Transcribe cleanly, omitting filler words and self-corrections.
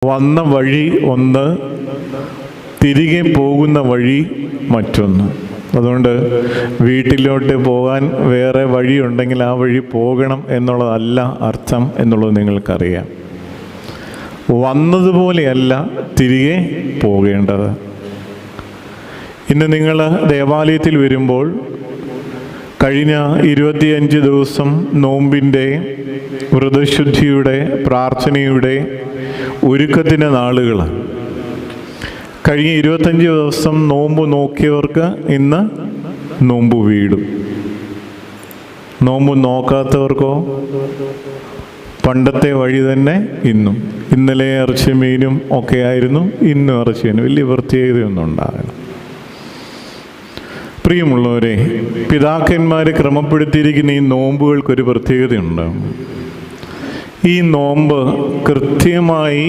വന്ന വഴി ഒന്ന്, തിരികെ പോകുന്ന വഴി മറ്റൊന്ന്. അതുകൊണ്ട് വീട്ടിലോട്ട് പോകാൻ വേറെ വഴിയുണ്ടെങ്കിൽ ആ വഴി പോകണം എന്നുള്ളതല്ല അർത്ഥം എന്നുള്ളത് നിങ്ങൾക്കറിയാം. വന്നതുപോലെയല്ല തിരികെ പോകേണ്ടത്. ഇന്ന് നിങ്ങൾ ദേവാലയത്തിൽ വരുമ്പോൾ കഴിഞ്ഞ 25 ദിവസം നോമ്പിൻ്റെ, വ്രതശുദ്ധിയുടെ, പ്രാർത്ഥനയുടെ ഒരുക്കത്തിൻ്റെ നാളുകൾ. കഴിഞ്ഞ 25 ദിവസം നോമ്പ് നോക്കിയവർക്ക് ഇന്ന് നോമ്പ് വീടും. നോമ്പ് നോക്കാത്തവർക്കോ പണ്ടത്തെ വഴി തന്നെ ഇന്നും. ഇന്നലെ ഇറച്ചി മീനും ഒക്കെ ആയിരുന്നു, ഇന്നും ഇറച്ചി മീനും. വലിയ പ്രത്യേകതയൊന്നും ഉണ്ടാകണം. പ്രിയമുള്ളവരെ, പിതാക്കന്മാർ ക്രമപ്പെടുത്തിയിരിക്കുന്ന ഈ നോമ്പുകൾക്കൊരു പ്രത്യേകതയുണ്ട്. ഈ നോമ്പ് കൃത്യമായി